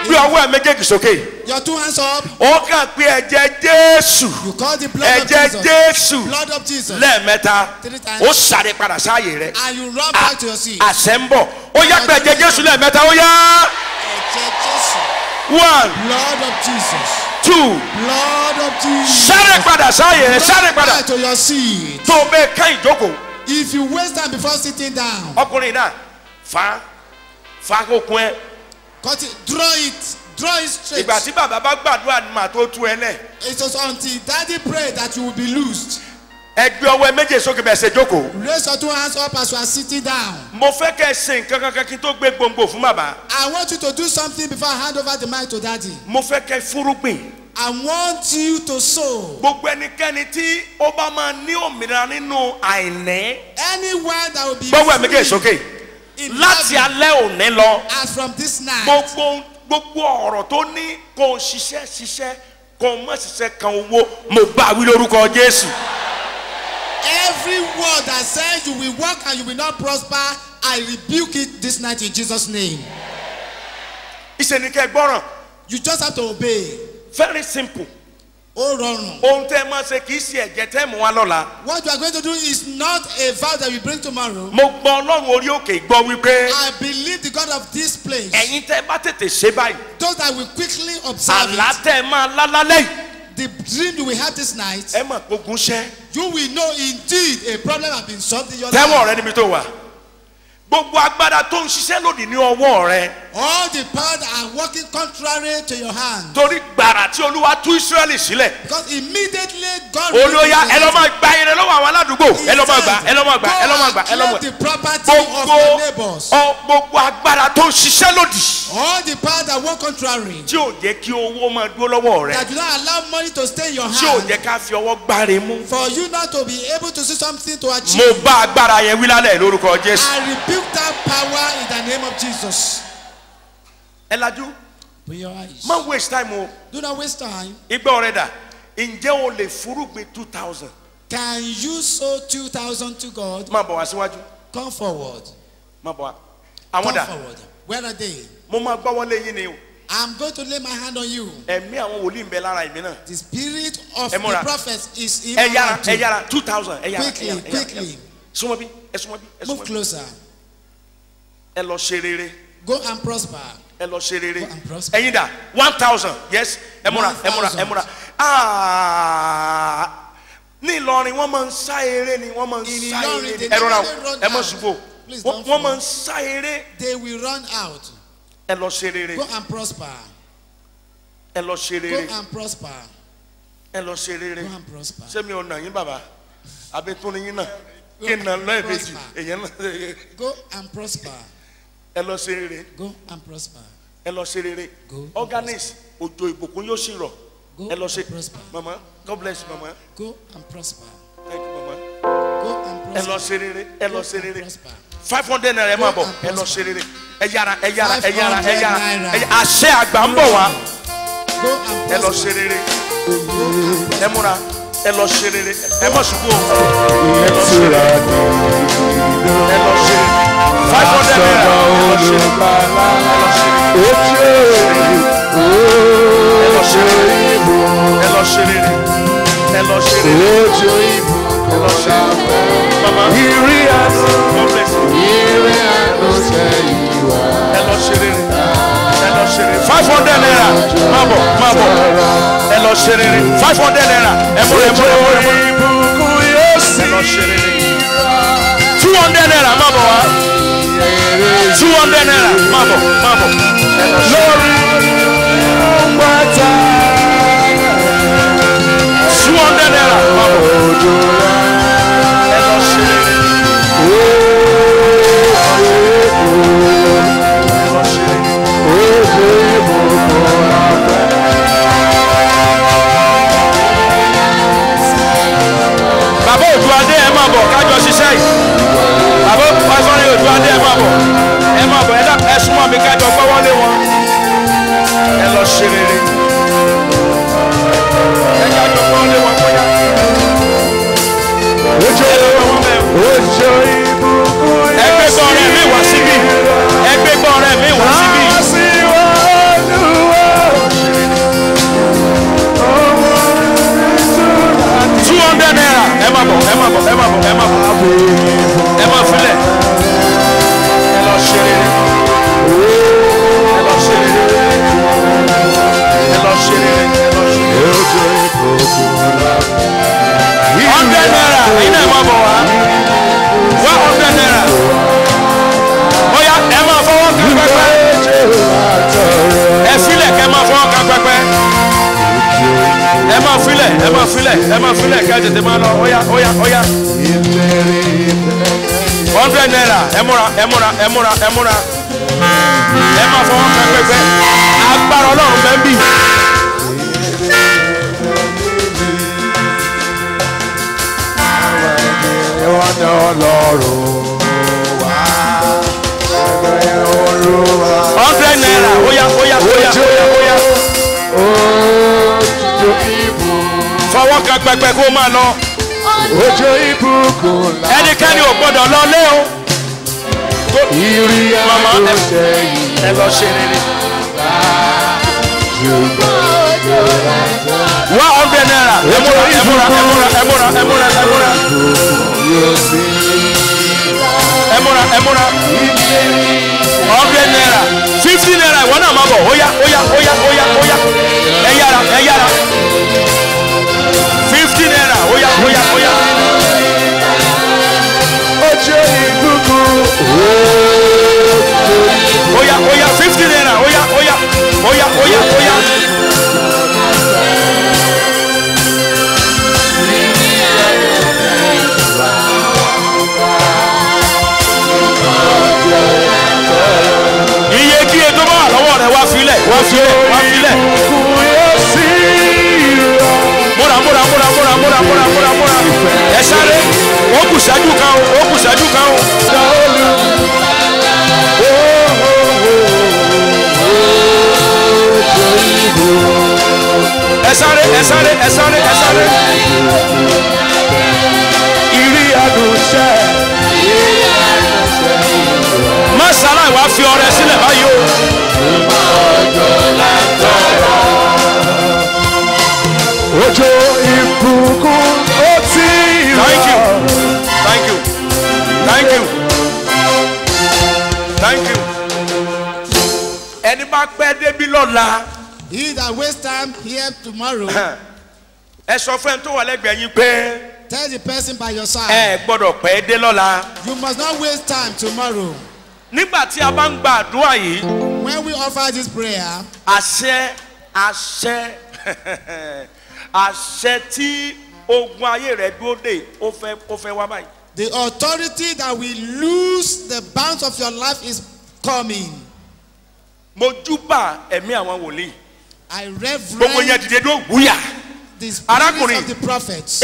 Bí ọwọ́ ẹ méjèèjì sókè. Your two hands up. Ó kàn pé ẹ̀jẹ̀ Jésù. You call the blood of Ẹ̀jẹ̀ Jesus. Jésù. Blood of Jesus. Lẹ́ẹ̀mẹ́ta. 3 times. Ó sáré padà sáàyè rẹ̀. And you run back to your seat. Àṣẹ ń bọ̀. Ó yá pé ẹ̀jẹ̀ Jésù lẹ́ẹ̀mẹ́ta ó yá. Ẹ̀jẹ̀ Jésù. 1, Blood of Jesus. 2. Blood of Jesus. Sáré padà sáàyè rẹ̀. Sáré Run padà. back to your seat. Tó o bẹ ká ìjókòó. If you waste time before sitting down, Ọkùnrin náà fa okun ẹ. cut it, draw it straight. Ìgbà tí bàbá bá gbàdúrà ni màá tó tú ẹ lẹ̀. It was until daddy prayed that you will be loosed. Ẹ gbé ọwọ́ ẹ méjèèjì sókè bẹ́ẹ̀ ṣe jókòó. Raise your two hands up as you are sitting down. Mo fẹ́ kẹ́ ẹ ṣe nǹkan kankan kí n tó gbé gbòǹgbò fún bàbá. I want you to do something before I hand over the mic to daddy. Mo fẹ́ kẹ́ ẹ fúrúgbìn. I want you to sow. Gbogbo ẹnikẹ́ni tí ó bá máa ní òmìnira nínú àìní. Anyone that will be Gbọ́wọ́ ẹ̀ méjèèjì sókè. in Láti heaven, alẹ́ òní lọ. as from this night. Gbogbo ọ̀rọ̀ tó ní kò ṣiṣẹ́ kò mọ̀ ṣiṣẹ́ kan owó mo bá wí lórúkọ Jésù. Every word that says you will work and you will not prosper, I rebuke it this night in Jesus' name. Ìṣèníkẹ́ gbọ́ràn. You just have to obey. Very simple. Ó rọrùn. Ohun tẹ́ ẹ máa ṣe kì í ṣe ẹ̀jẹ̀ tẹ́ mú wa lọ́la. What you are going to do is not a vow that you bring tomorrow. Mo gbọ́ Ọlọ́run orí òkè gbọ́ wípé I believe the God of this place. ẹ̀yin tẹ́ bá tètè ṣe báyìí. Those that will quickly observe Àlá it, tẹ́ ẹ máa lálálẹ́ yìí. the dream you will have this night, Ẹ mọ̀ gbógun ṣẹ́. you will know indeed a problem has been solved in your Tẹ́wọ̀ life. rẹ níbi tó wà. Gbogbo agbára tó ń ṣiṣẹ́ lòdì ní ọwọ́ rẹ. All the power that are working contrary to your hand. Torí gbàrà tí Olúwa tú Ísírẹ́lì sílẹ̀. Because immediately God Olóyá ẹ lọ máa gba ire lọ́wọ́ àwọn aládùúgbò. Ẹ lọ máa gbà ẹ lọ máa gbà ẹ lọ máa gbà ẹ lọ máa gbà. the property of your neighbors. Gbogbo agbára tó ń ṣiṣẹ́ lòdì. All the power that work contrary. Tí ò jẹ́ kí owó máa dúró lọ́wọ́ rẹ. That do not allow money to stay in your Tí ò hand. jẹ́ ká fi ọwọ́ gbáre mú. For you not to be able to see something to Mo achieve. bá agbára yẹn wí lálẹ́ lórúkọ Jésù. I rebuke that power in the name of Jesus. Ẹ lajú. With your eyes. Má waste time o. Do not waste time. Ìgbà ọ̀rẹ́ dà. Ǹjẹ́ o lè fúrúgbìn 2000? Can you sow 2,000 to God? Má bọ̀ wá síwájú. Come forward. Má bọ̀ wá. Àwọn Come dà. forward. Where are they? Mo máa gbọ́wọ́ lé yín ni o. I'm going to lay my hand on you. Ẹ̀mí àwọn wòlíì ń bẹ lára ìmí náà. The spirit of Ẹ múra. the prophets is in my Ẹ yára, heart ẹ too. yára, 2,000. Ẹ yára, Quickly, ẹ yára, ẹ yára. quickly. Súnmọ́ bí, ẹ súnmọ́ bí, ẹ Move súnmọ́ bí. closer. Ẹ lọ ṣe rere. Go and prosper. Ẹ lọ ṣe rere. Go and prosper. Ẹ̀yin dà, 1,000. Yes. Ẹ múra, ẹ múra, ẹ múra. Ní Ìlọrin wọ́n máa ń sá eré ni wọ́n máa ń In sá Ìlọrin, eré ni. they Ẹ rọra o, never run ẹ má out. ṣubú o. Please don't Wọ́n máa fall. ń sá eré. They will run out. Ẹ lọ ṣe rere. Go and prosper. Ẹ lọ ṣe Go rere. and prosper. Ẹ lọ ṣe rere. Go and prosper. Ṣé mi ò nà yín bàbá? Àbí tún ni yín náà? Kí n nà lẹ́ẹ̀mejì? Èyàn náà. Go and prosper. Ẹ lọ ṣe rere. Go and prosper. Ẹ lọ ṣe rere. Go and Organize òjò ìbùkún yóò sì rọ̀. Go Ẹ lọ ṣe. and prosper. Mama, God bless you, mama. Go and prosper. Thank you, mama. Go and Ẹ lọ prosper. ṣe rere. Ẹ lọ Go ṣe and rere. prosper. 500 naira ẹ máa bọ̀. and Ẹ lọ prosper. ṣe rere. Ẹ yára, ẹ yára, ẹ yára, ẹ 500 yára. naira. Àṣẹ àgbà ń bọ̀ wá. Go and Ẹ lọ prosper. ṣe rere. Ẹ múra. Ẹ lọ ṣe rere. Ẹ má ṣubú o. Ẹ lọ ṣe rere. Ẹ lọ ṣe rere. 500 naira. Ẹ lọ ṣe rere. Ẹ lọ ṣe rere. Ẹ lọ ṣe rere. Ẹ lọ ṣe rere. Ẹ lọ ṣe rere. Mama. God bless you. Ẹ lọ ṣe rere. Ẹ lọ ṣe rere. 500 naira. Má bọ̀, má bọ̀. Ẹ lọ ṣe rere. 500 naira. Ẹ múra, ẹ múra, ẹ múra, ẹ múra. Ẹ lọ ṣe rere. 200 naira. Má bọ̀ wá. 200 naira. Má bọ̀, má bọ̀. Ẹ lọ ṣe rere. 200 naira. Má bọ̀. Ẹ lọ ṣe rere. Ẹ lọ ṣe rere. Bàbá Òdúadé ẹ máa bọ̀ kájọ ṣiṣẹ́ yìí. Bàbá Pásọ́rí Òdúadé ẹ máa bọ̀. Ẹ máa bọ̀ ẹ súnmọ́ mi kájọ gbọ́wọ́ lé wọn. Ẹ lọ ṣe rere. Ẹ kájọ gbọ́wọ́ lé wọn bóyá. Ẹgbẹ́ gbọ́ ọ̀rẹ́ mi wá síbí. Ẹgbẹ́ gbọ́ ọ̀rẹ́ mi wá síbí. 200 naira. Ẹ máa bọ̀, ẹ máa bọ̀, ẹ máa bọ̀, ẹ máa bọ̀. Ẹ máa filẹ̀. Ẹ lọ ṣe rere. Ẹ lọ ṣe rere. Ẹ lọ ṣe rere. Ẹ lọ ṣe rere. 100 naira. Ẹ̀yin náà ẹ máa bọ̀ wá. 100 naira. Bóyá ẹ máa fọwọ́ kan pẹ́pẹ́. Ẹ filẹ̀ kẹ́ máa fọwọ́ kan pẹ́pẹ́. Ẹ máa filẹ̀, ẹ máa filẹ̀, ẹ máa filẹ̀ kẹ́ tètè máa lọ. Óyá, óyá, óyá. 100 naira. Ẹ múra, ẹ múra, ẹ múra, ẹ múra. Ẹ máa fọwọ́ kan pẹ́pẹ́. Agbára Ọlọ́run bẹ́ẹ̀ bì. Hundred naira. Óyá, óyá, óyá, óyá, óyá. Fọwọ́ kan pẹpẹ kó máa lọ. Ẹnikẹ́ni ò gbọ́dọ̀ lọ lé o. Màmá ẹ lọ ṣe rere. 100 naira. Ẹ múra, ẹ múra, ẹ múra, ẹ múra, ẹ múra, ẹ múra. Ẹ múra, ẹ múra. 100 naira. 50 naira. Ìwọ náà máa bọ̀. Óyá, óyá, óyá, óyá, óyá. Ẹ yára, ẹ yára. 50 naira. Óyá, óyá, óyá. Óyá, óyá, 50 naira. Óyá, óyá, óyá, óyá, óyá. Iye kí ètò bá wà lọ́wọ́ rẹ̀ wá filẹ̀, wá filẹ̀, wá filẹ̀. Múra, múra, múra, múra, múra, múra, múra, múra. fi ọrẹ sílẹ̀ báyìí o. Òjò ìbùkún ó ti rọ̀. Thank you. Thank you. Thank you. Thank you. Ẹni bá pẹ́ débi lọ́la. He that wastes time here tomorrow. Ẹ sọ fún ẹni tó wà lẹ́gbẹ̀ẹ́ yín pé. Tell the person by your side. Ẹ gbọ́dọ̀ pẹ́ dé lọ́la. You must not waste time tomorrow. Nígbà tí a bá ń gba àdúrà yìí. When we offer this prayer. Àṣẹ tí ogun ayé rẹ̀ dúró dè ó fẹ́ wá báyìí. The authority that will lose the bounds of your life is coming. Mo júbà ẹ̀mí àwọn wòlíì. I Gbogbo yẹn reverence dìde dó wúyà. the spirits of the prophets.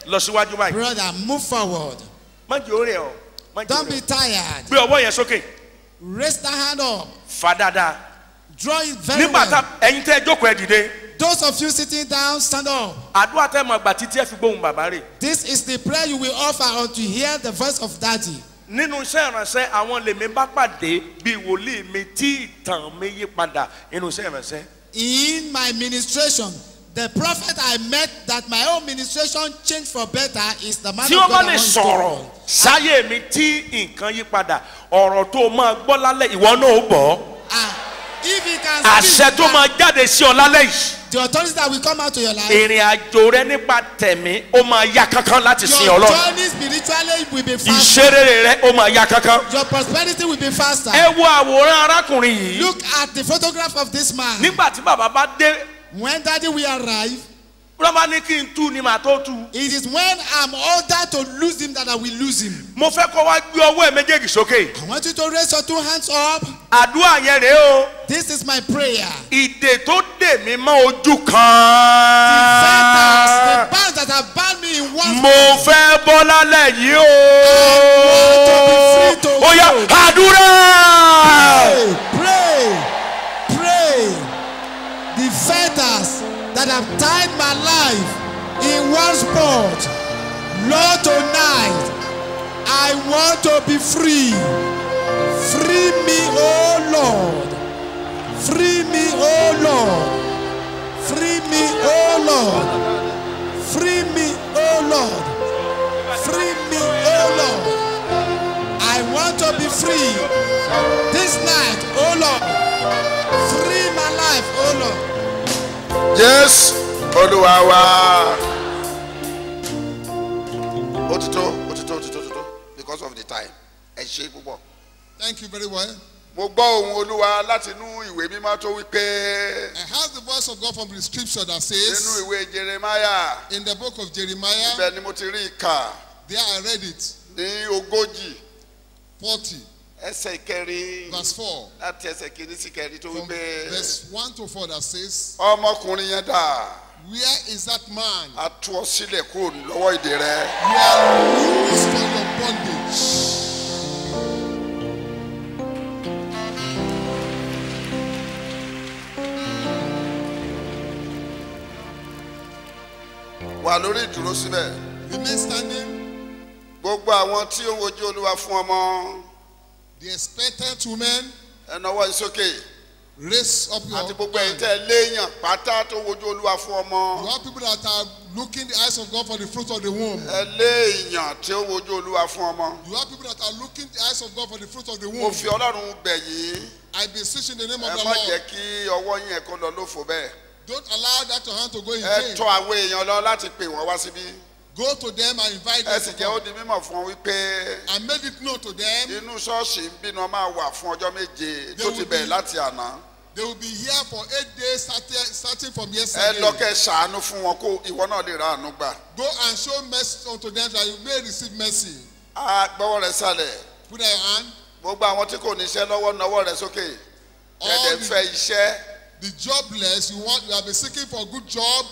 Lọ síwájú báyìí. Brother, move forward. Má jẹ́ orí ẹ̀ o. Don't be tired. Gbé ọwọ́ yẹn sókè. Raise the hand up. Fa dáadáa. Draw it very Nígbà tá well. ẹ̀yin tẹ́ jókòó ẹ dìde. Those of you sitting down, stand up. Àdúrà tẹ́ mọ̀ gbà títí ẹ fi gbóhùn bàbá rẹ̀. This is the prayer you will offer unto hear the voice of Daddy. Nínú iṣẹ́ ìránṣẹ́ àwọn lèmi bá pàdé bíi wòlíì mi tí ìtàn mi yí padà nínú iṣẹ́ ìránṣẹ́. In my ministration, the prophet I met that my own ministration changed for better is the man Tí of ó bá God lè among sọ̀rọ̀ God. sáyé mi tí nǹkan yí padà ọ̀rọ̀ tó máa gbọ́ lálẹ́ ìwọ náà ó gbọ́. If he can Àṣẹ tó máa jáde sí ọ lálẹ́ yìí. the authority that will come out to your life, Ìrìn àjò rẹ nípa tẹ̀mí ó máa yá kánkán láti sin your Ọlọ́run. journey spiritually will be faster. Ìṣeré rẹ ó máa yá kánkán. Your prosperity will be faster. Ẹ wo àwòrán arákùnrin yìí. Look at the photograph of this man. Nígbà tí bàbá bá dé. When Daddy will arrive, Wọ́n bá ní kí n tú ni màá tó tú. it is when I'm ordered to lose him that I will lose him. Mo fẹ́ kó wá gbé ọwọ́ ẹ̀ méjèèjì sókè. I want you to raise your two hands up. Àdúrà yẹn rèé o. This is my prayer. Ìdè tó dè mí mọ́ ojú The kan. bands that have bound me in one Mo fẹ́ bọ́ lálẹ́ yìí o. Ó yá àdúrà. Pray. The fetters that have tied my life in one spot. Lord, tonight I want to be free. Free me, oh Lord. Free me, oh Lord. Free me, oh Lord. Free me, oh Lord. Free me, oh Lord. I want to be free. This night, oh Lord. Free my life, oh Lord. Yes, Olúwa wa. Òtítọ́, because of the time. Ẹ ṣé púpọ̀. Thank you very well. Mo gbọ́ ohùn Olúwa láti inú ìwé mímọ́ tó wí pé. I have the voice of God from the scripture that Nínú says ìwé Jeremiah. in the book of Jeremiah, Ibẹ̀ ni mo ti rí ìkà. there I read it, Ní 40, ẹsẹ̀ ìkẹrin. verse 4, Láti ẹsẹ̀ kìíní sí kẹrin tó wí from pé. verse 1 to 4 that says, Ọmọkùnrin yẹn dà. where is that man? A tú ọ sílẹ̀ kúrò lọ́wọ́ ìdè rẹ. You are loose from your bondage. Wà lórí ìdúró síbẹ̀. Remain standing. Gbogbo àwọn tí ó ń wojú Olúwa fún ọmọ. The expectant women, Ẹ nawọ́ yín sókè. raise up your Àti gbogbo ẹ̀yin hand. tẹ́ léèyàn pátá tó wojú Olúwa fún You ọmọ. have people that are looking the eyes of God for the fruit of the womb. Ẹ léèyàn tí ó wojú Olúwa fún ọmọ. You have people that are looking the eyes of God for the fruit of the Mo womb. fi Ọlọ́run bẹ̀ yín. I beseech in the name Ẹ of the má Lord. jẹ́ kí ọwọ́ yín ẹ̀ kó lọ lófo bẹ́ẹ̀. Don't allow that your hand to go in Ẹ vain. tọ̀ àwọn èèyàn lọ láti pè wọ́n wá síbí. Go to them and invite Ẹ them sì to jẹ́ ó come. di mímọ̀ fún wọn wípé And made it known to them. inú ṣọ́ọ̀ṣì ń bínú máa wà fún ọjọ́ méje tó ti bẹ̀rẹ̀ láti àná. They will be here for 8 days starting from Ẹ yesterday. lọ kẹ́ ṣàánú fún wọn kó ìwọ náà lè ra àánú gbà. Go and show mercy unto them that you may receive mercy. A gbọ́wọ́ rẹ sálẹ̀. Put out your hand. Gbogbo àwọn tí kò níṣẹ́ lọ́wọ́ nawọ́ rẹ sókè. Ẹ̀dẹ̀ ń fẹ́ iṣẹ́. The jobless, you have been seeking for a good job.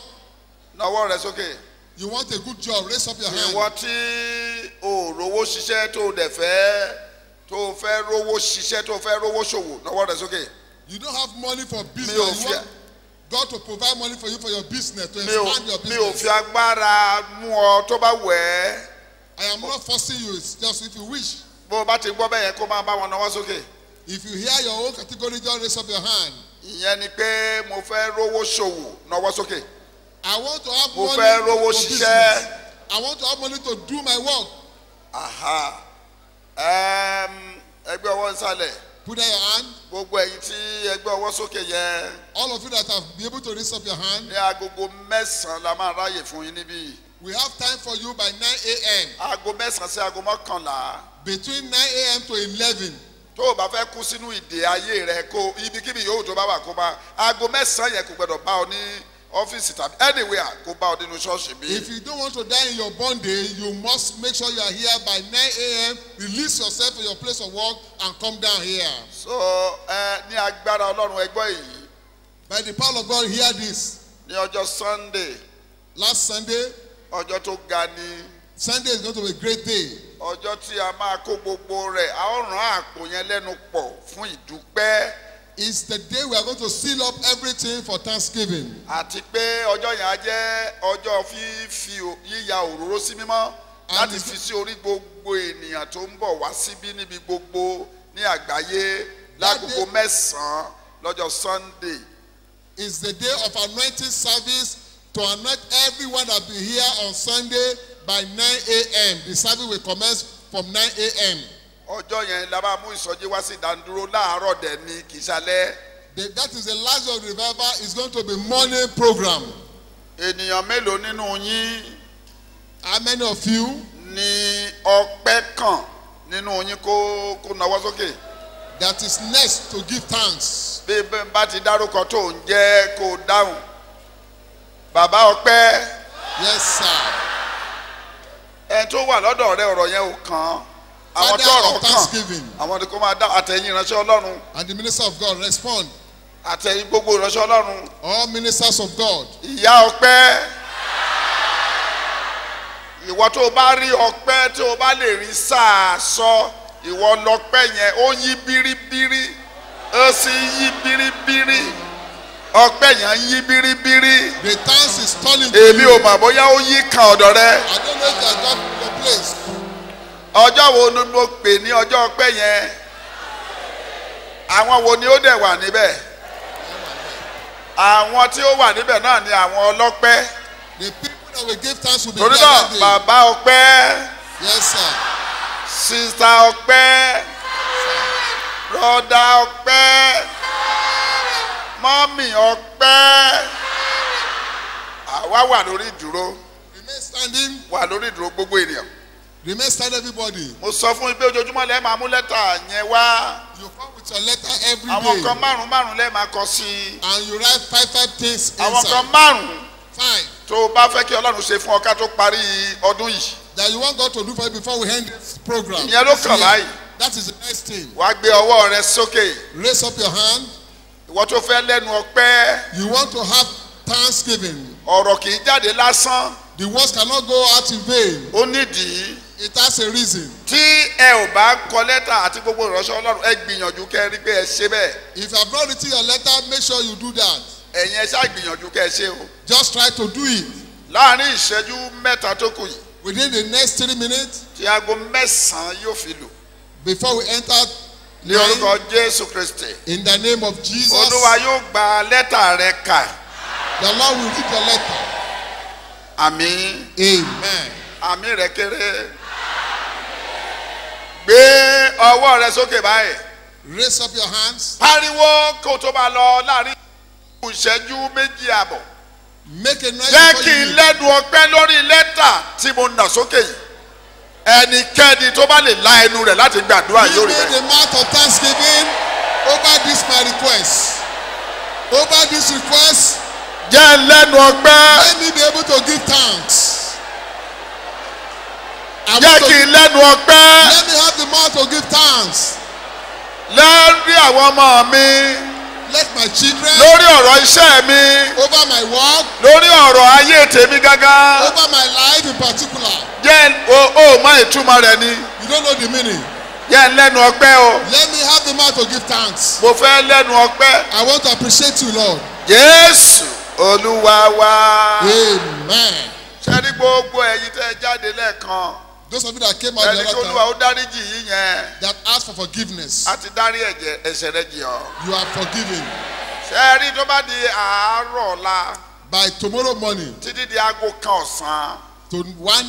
Nawọ́ rẹ sókè. You want a good job, raise up your hand. Ìwọ tí o rówó ṣiṣẹ́ tó dẹ̀ fẹ́ tó fẹ́ rówó ṣiṣẹ́ tó fẹ́ rówó ṣòwò nawọ́ rẹ sókè. You don't have money for business. Mi ò You fi- want God to provide money for you for your business, to Mi ò expand your mi ò business. fi agbára mú ọ tó bá wẹ̀ ẹ́. I am not forcing you, it's just if you wish. Bó o bá ti gbọ́ bẹ́ẹ̀ yẹn kó máa bá wọn nawọ́ sókè. If you hear your own category, just raise up your hand. ìyẹn ni pé mo fẹ́ rówó ṣòwò náwó sókè. I want to have Mo money fẹ́ for rówó business. ṣiṣẹ́. I want to have money to do my work. Aha. Ẹgbẹ́ ọwọ́ nsàlẹ̀. Put down your hand. Gbogbo ẹ̀yin tí ẹgbẹ́ ọwọ́ sókè yẹn. All of you that have been able to raise up your hand. Ní agogo 9 la máa ráyè fún yín níbí. We have time for you by 9 a.m. Aago 9 sí aago 11. Between 9 a.m. to 11. Tó o bá fẹ́ kú sínú ìdè ayé rẹ kó ibikíbi yòówù tó bá wà kó bá aago 9 yẹn kò gbọdọ̀ bá ọ ní ọ́fíìsì tàbí anywhere kó bá ọ nínú ṣọ́ọ̀ṣì bí. If you don't want to die in your bondage, you must make sure you are here by 9 a.m. Release yourself from your place of work and come down here. So ní agbára Ọlọ́run ẹgbọ́ èyí. By the power of God, hear this. Ní ọjọ́ Sunday. Last Sunday. Ọjọ́ tó ga ni. Sunday is going to be a great day. Ọjọ́ tí a máa kó gbogbo rẹ̀ a ó rán àpò yẹn lẹ́nu pọ̀ fún ìdúpẹ́. It's the day we are going to seal up everything for Thanksgiving. Àti pé ọjọ́ yẹn á jẹ́ ọjọ́ fífi yíya òróró sí mímọ́ láti fi sí orí gbogbo ènìyàn tó ń bọ̀ wá síbí níbi gbogbo ní àgbáyé lágogo 9 lọ́jọ́ Sunday. It's the day of anointing service to anoint everyone that be here on Sunday by 9 a.m. The service will commence from 9 a.m. Ọjọ́ yẹn la máa mú ìsọjí wá sí ìdánidúró láàárọ̀ dẹ̀ ní kì í ṣalẹ́. That is the last day of the revival. It's going to be morning program. Ènìyàn mélòó nínú yín? How many of you? Ní ọpẹ́ kan nínú yín kó nawọ́ sókè. That is next to give thanks. Bí bá ti dárúkọ tó ń jẹ́ kó dáhùn. Bàbá ọpẹ́. Yes, sir. Ẹ tó wà lọ́dọ̀ rẹ ọ̀rọ̀ yẹn ò kàn. Àwọn tó ọ̀rọ̀ kàn. Àwọn tó máa dá àtẹ̀yìn ìránṣẹ́ Ọlọ́run. And the minister of God respond. Àtẹ̀yìn gbogbo ìránṣẹ́ Ọlọ́run. All ministers of God. Ìyá ọpẹ́. Ìwọ tó bá rí ọpẹ́ tó bá lè rí sáà sọ ìwọ lọpẹ́ yẹn ó yí bíríbírí ó sì yí bíríbírí ọpẹ́ yẹn yí bíríbírí. The thanks is turning to èmi you. ò mà bóyá ó yí kan ọ̀dọ̀ rẹ. I don't know if I got your place. Ọjọ́ wo ni mo pè ní ọjọ́ ọpẹ́ yẹn? Àwọn wo ni ó dẹ̀ wà níbẹ̀? Àwọn tí ó wà níbẹ̀ náà ni àwọn ọlọ́pẹ́. The people that will give thanks will be Torí there náà that day. bàbá ọpẹ́. Yes, sir. Sista ọpẹ́. Broda ọpẹ́. Mọ́mì ọpẹ́. Àwa wà lórí ìdúró. Remain standing. Wà lórí ìdúró gbogbo ènìyàn. Remain standing, everybody. Mo sọ fún yín pé ojoojúmọ́ lẹ́ẹ̀ máa mú lẹ́tà yẹn wá. You come with your letter every Àwọn day. kan márùn-ún lẹ́ẹ̀ máa kọ sí i. And you write 5 things Àwọn kan inside. márùn-ún 5. tó o bá fẹ́ kí Ọlọ́run ṣe fún ọ ká tó parí ọdún yìí. That you want God to do for you before we end this program. Ìyẹn ló kàn báyìí. That is the next thing. Wàá gbé ọwọ́ rẹ sókè. Raise up your hand. Ìwọ tó fẹ́ lẹ́nu ọpẹ́. You want to have thanksgiving. Ọ̀rọ̀ kì í jáde lásán. The words cannot go out in vain. Ó nídìí. It has a reason. Tí ẹ ò bá kọ lẹ́tà àti gbogbo ìránṣẹ́ Ọlọ́run ẹ gbìyànjú kẹ́ ẹ rí pé ẹ ṣe bẹ́ẹ̀. If you have not written your letter, make sure you do that. Ẹ̀yin ẹ ṣáà gbìyànjú kẹ́ ẹ ṣe o. Just try to do it. Láàárín ìṣẹ́jú mẹ́ta tó kù yìí. Within the next 3 minutes, Tí aago 9 yóò fi lù. before we enter Ní orúkọ Jésù Kristi. in the name of Jesus, Olúwa yóò gba lẹ́tà rẹ kà. the Lord will read your letter. Àmín. Amen. Àmín rẹ kéré. Gbé ọwọ́ rẹ sókè báyìí. Raise up your hands. Pariwo kó tó máa lọ láàrin ìṣẹ́jú 2 àbọ̀. Make a noise Jẹ́ before kí you n leave. lẹ́nu ọpẹ́ lórí lẹ́tà tí mo nà sókè yìí. Ẹnikẹ́ni tó bá lè la ẹnu rẹ̀ láti gbàdúrà yóò Give rí me bẹ́ẹ̀. the mouth of thanksgiving over this my request. Over this request, Jẹ́ lẹ́nu ọpẹ́. let me be able to give thanks. I Jẹ́ want kí to, n lẹ́nu ọpẹ́. let me have the mouth to give thanks. Lórí àwọn ọmọ mi. Let my children, Lórí ọ̀rọ̀ iṣẹ́ mi. over my work, Lórí ọ̀rọ̀ ayé tèmi gángan. over my life in particular. Jẹ́ o mọ ìtumọ̀ rẹ̀ ni. You don't know the meaning. Jẹ́ lẹ́nu ọpẹ́ o. Let me have the mouth to give thanks. Mo fẹ́ lẹ́nu ọpẹ́. I want to appreciate you, Lord. Jésù Olúwa wa. Amen. Ṣé ní gbogbo ẹ̀yin tẹ́ ẹ jáde lẹ́ẹ̀kan? Those of you that came out the ẹni tó other Olúwa time ó dáríjì yín yẹn that asked for forgiveness, a ti dárí ẹ̀ṣẹ̀ rẹ jì ọ́. you are forgiven. ṣé ẹ rí tó bá di àárọ̀ ọ̀la By tomorrow morning títí di aago kan ọ̀sán to 1 wàá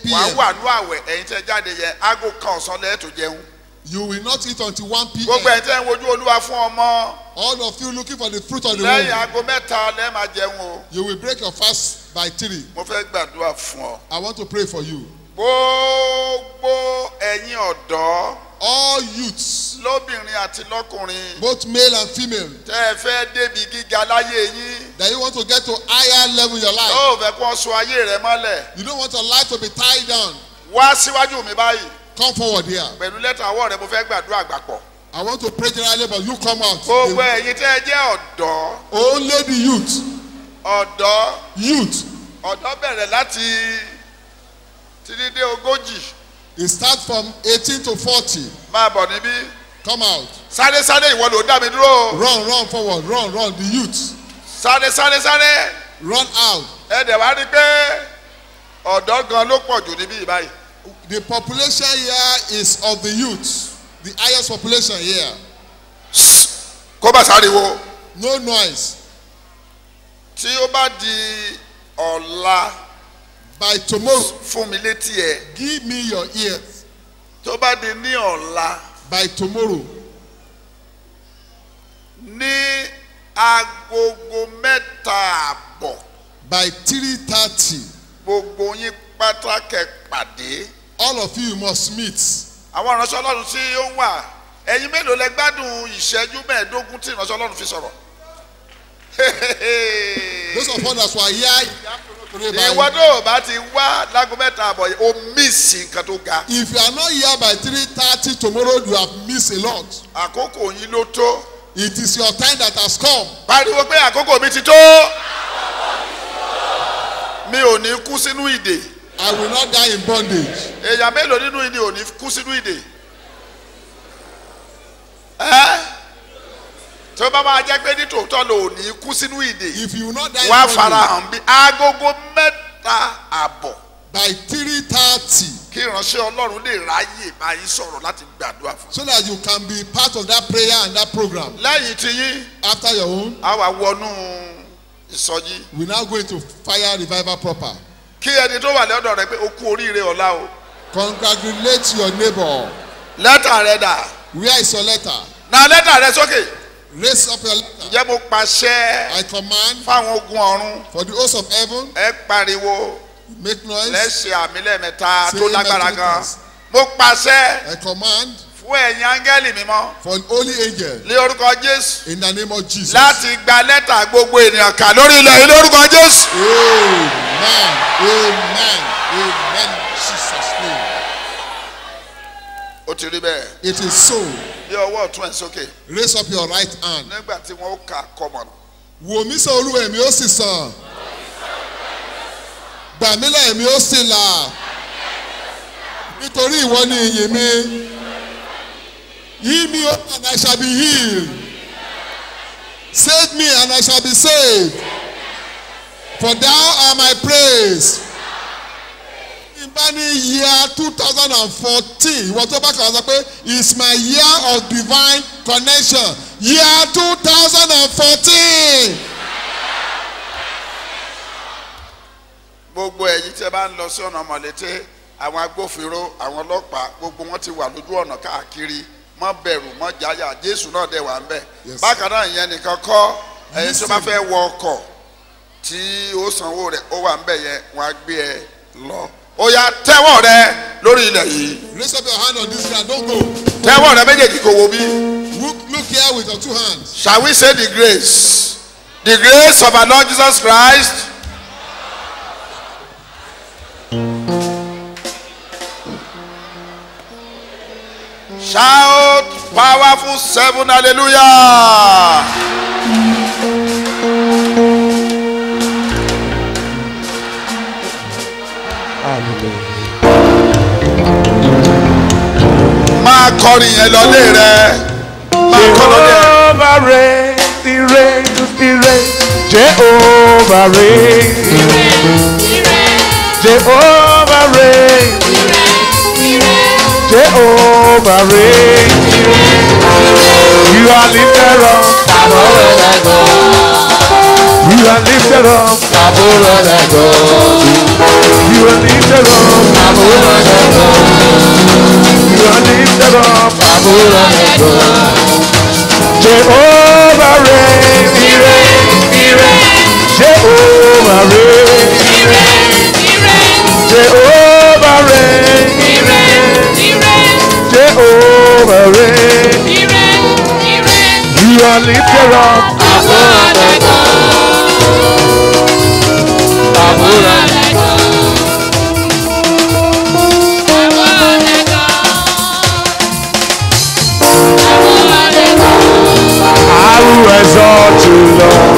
p.m. wà ní àwẹ̀ ẹ̀yin tẹ́ jáde yẹn aago kan ọ̀sán lẹ́ẹ̀ tó jẹun. You will not eat until 1 gbogbo p.m. ẹ̀yin tẹ́ ń wojú Olúwa fún ọmọ All of you looking for the fruit of the lẹ́yìn womb, aago mẹ́ta lẹ́ẹ̀ máa jẹun o. you will break your fast by 3. mo fẹ́ gbàdúrà fún ọ. I want to pray for you. gbogbo ẹ̀yin ọ̀dọ́ All youths, lóbìnrin àti lọ́kùnrin both male and female, tẹ́ ẹ fẹ́ débi gíga láyé yín that you want to get to higher level in your life. tó o fẹ́ kó sọ ayé rẹ mọ́lẹ̀ You don't want your life to be tied down. wá síwájú mi báyìí Come forward here. pẹ̀lú lẹ́tà ọwọ́ rẹ mo fẹ́ gbàdúrà àgbàpọ̀. I want to pray generally, but you come out. gbogbo ẹ̀yin tẹ́ ẹ jẹ́ ọ̀dọ́ Only the youth. ọ̀dọ́ bẹ̀rẹ̀ láti títí dé ogójì It starts from 18 to 40. máa bọ̀ níbí Come out. sáré ìwọ ló dá mi dúró Run forward. Run. The youth. sáré Run out. ẹ dẹ̀ wá rí pé ọ̀dọ́ gan ló pọ̀ jù níbí báyìí. The population here is of the youth. The highest population here. kó bá sáré wo No noise. tí ó bá di ọ̀la By tomorrow, fún mi létí ẹ̀ give me your ears. tó bá di ní ọ̀la By tomorrow, ní agogo mẹ́ta àbọ̀ by 3:30, gbogbo yín pátákẹ́ pàdé. all of you must meet. àwọn ìránṣẹ́ ọlọ́run tí ó ń wà ẹ̀yin mélòó lẹ gbádùn ìṣẹ́jú mẹ́ẹ̀ẹ́dógún tí ìránṣẹ́ ọlọ́run fi sọ̀rọ̀. Those of us who are here, ìwọ tó o bá ti wá lágo mẹ́ta àbọ̀ yìí o mísì nǹkan tó ga. if you are not here by 3:30 tomorrow, you have missed a lot. àkókò yín ló tó. It is your time that has come. pariwo pé àkókò mi ti tó. mi ò ní kú sínú ìdè. I will not die in bondage. èèyàn mélòó nínú ìdè ò ní kú sínú ìdè. tó bá máa jẹ́ pé ní tòótọ́ lò ò ní kú sínú ìdè. If you will not die wá in fara bondage, hàn bí agogo mẹ́ta àbọ̀. by 3:30, kí ìránṣẹ́ ọlọ́run lè ráyè máa yín sọ̀rọ̀ láti gbàdúrà fún. so that you can be part of that prayer and that program. lẹ́yìn tí yín After your own, a wà wọnú ìsọjí. we now go into fire revival proper. kí ẹni tó wà lọ́dọ̀ rẹ pé o kú oríire ọ̀la o. Congratulate your neighbor. lẹ́tà rẹ dà. Where is your letter? na lẹ́tà rẹ sókè. Raise up your letter. ǹjẹ́ mo pàṣẹ I command fáwọn ogun ọ̀run. for the host of heaven, ẹ pariwo make noise. lẹ́sẹ̀ àmì lẹ́ẹ̀mẹ́ta Say tó amen lágbára to gan. this. mo pàṣẹ I command fún ẹ̀yin áńgẹ́lì mímọ́ for an holy angel lé orúkọ Jésù in the name of Jesus. láti gba lẹ́tà gbogbo ènìyàn kà lórí ilẹ̀ yìí lórúkọ Jésù. Amen. Amen. Amen. Jesus' name. ó ti rí bẹ́ẹ̀. It is so. bí ọwọ́ ọ̀tún ẹ̀ sókè Raise up your right hand. nígbà tí wọ́n ó kà kọ́mọ̀nù. Wò mí sọ olúwa èmi ó sì sàn. Gbà mí là èmi ó sì là. Nítorí ìwọ ni ìyìn mi. Heal me and I shall be healed. Save me and I shall be saved. For thou art my praise. Ìbá ní year 2014, ìwọ tó bá kàn sọ pé it's my year of divine connection. Year 2014. gbogbo ẹ̀yin tí ẹ bá ń lọ sí ọ̀nà mọ̀lété àwọn agbófinró àwọn ọlọ́pàá gbogbo wọn ti wà lójú ọ̀nà káàkiri mọ́ bẹ̀rù mọ́ jáyà Jésù náà dẹ̀ wà ń bẹ̀. Yes. bákan náà ìyẹn nìkan kọ́ ẹ̀yin tó bá fẹ́ wọ ọkọ̀ tí ó sanwó rẹ̀ ó wà ń bẹ̀ yẹn wọ́n á gbé ẹ lọ. ó yá tẹ́wọ́ rẹ lórí ilẹ̀ yìí. Raise up your hand on this ground. Don't go. tẹ́wọ́ rẹ méjèèjì kò wo bí. Look here with your two hands. Shall we say the grace? The grace of our Lord Jesus Christ. Shout powerful 7 hallelujah. Máa kọrin yẹn lọlé rẹ. Máa kọ lọlé rẹ. Jehovah reigns, he reigns, he reigns. Jehovah reigns. Jehovah reigns. Jehovah reign. You are lifted up. You are lifted up. You are lifted up. You are lifted up. Jehovah reign. Jehovah reign. Jehovah reign. Jehovah reign. You are lifted up. I will exalt you, Lord,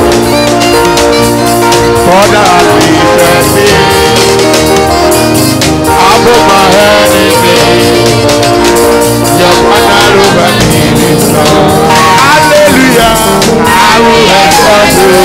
for thou hast lifted me above my enemies. Your banner over me is strong. Hallelujah. I will exalt you.